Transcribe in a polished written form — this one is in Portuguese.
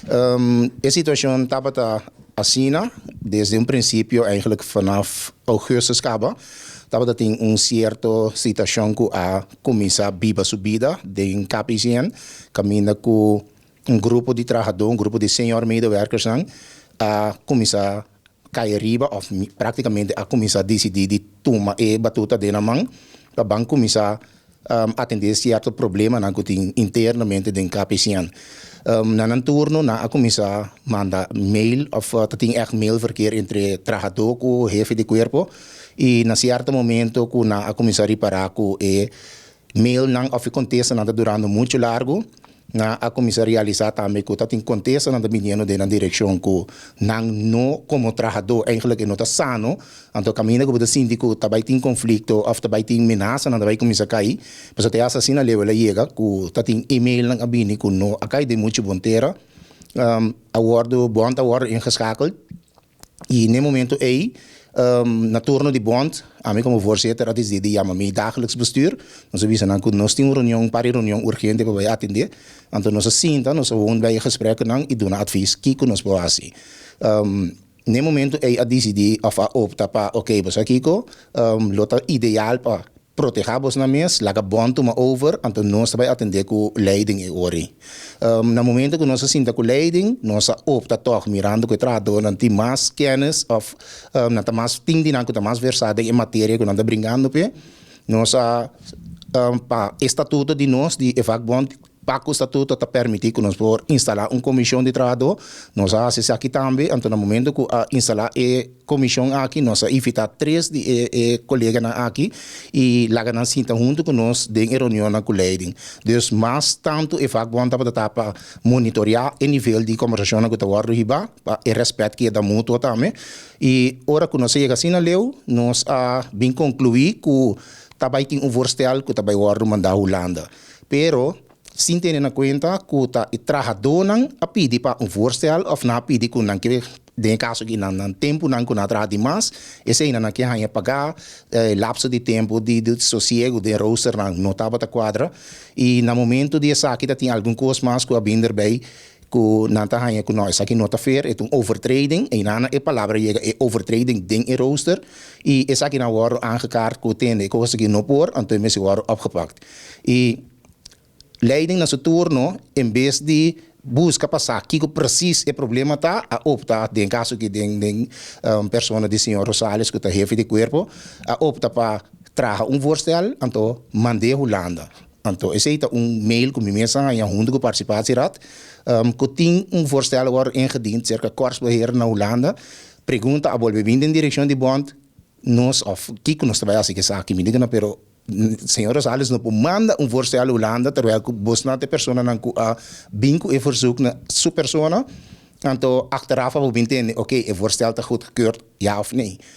De situatie tabata asina desde un principio eigenlijk vanaf augustus kaba tabata tem un cierto situação que a começa biba subida de KPCN caminha com um grupo de trabalhadores, um grupo de senior medewerkers a começar cair riba of praticamente a começar a decidir de tomar e batuta de na mão para banco começar atender certo problema na que tem internamente dentro KPCN. Na een turno na a começar manda mail of tem echt mailverkeer entre trabajador com jefe de cuerpo e na certo momento que na a começar reparar que e mail não of contesta nada durante muito largo na a começar realizar também que tem contesta nada menino de na direção que não como trabajador eigenlijk não está sano então caminha que o síndico também tem conflito of também tem ameaça nada vai começar a cair mas até assassina level chega que tem e-mail não abini que não a cair de muito bonteira a word bond a word ingeschakeld e no momento aí na turno de bond, a mim como voorzitter, dat is die ja, mijn dagelijks bestuur. Dus we zijn dan nog een reunião, paar reunião urgente bij atender. En toen ons zien dan, ons gewoon bij gesprekken dan, ik doe een advies, kijk ons boasi. No momento a decidir of a opta pa, oké, bos Kiko, lota ideal pa proteger bos na mes, laga bond toma over, en toen nós bij atender com leiding e ori. Na momento que nós sinta com leiding, nós opta toch mirando que trado não tem mais kennis of não tem mais ting di não tem mais versado em matéria que não está brincando pe, nós pa estatuto de nós de evac bond para o estatuto te permitir que nós por instalar uma comissão de trabalho, nós assistimos aqui também, então no momento que instalar a comissão aqui, nós invitar três de colegas aqui e lá nós sinta junto com nós de reunião na coleading. Dus mais tanto e faz bom para monitorar o nível de conversação que está agora riba, para o respeito que é da mútua também. E hora que nós chega assim na leu, nós bem concluir que também tem voorstel que também agora mandar a Holanda. Pero sin tener en cuenta que ta trabajador nan a pedir para un voorstel of na pedir que nan que de caso que nan tempo nan que na trabalha demais esse ainda nan que hanya pagar lapso de tempo de sossego de rooster nan não tava ta quadra e na momento de essa aqui tem algum coisa mais que a binder bem que não tá hanya que nós aqui não tá fair é um overtrading e nana é palavra é overtrading ding e rooster e essa aqui na hora aangekaart que tem coisa que não por então me se hora opgepakt e leiding na seu turno, em vez de buscar passar aqui que preciso o problema está, a optar, em caso que tem pessoa de senhor Rosales, que está jefe de corpo, a optar para trazer voorstel, então mandei a Holanda. Então, esse é mail que me mensa em junto com participatie raad, que tem voorstel agora ingediend, cerca korpsbeheer na Holanda, pergunta a volver em direção de bond, nós, of, que nós trabalhamos aqui, que me digam, pero senhor Rosales não manda voorstel à Holanda terwijl que bosna de persona não a bingo e verzoek na sua persona então achteraf we entender oké, het voorstel está goedgekeurd ja of nee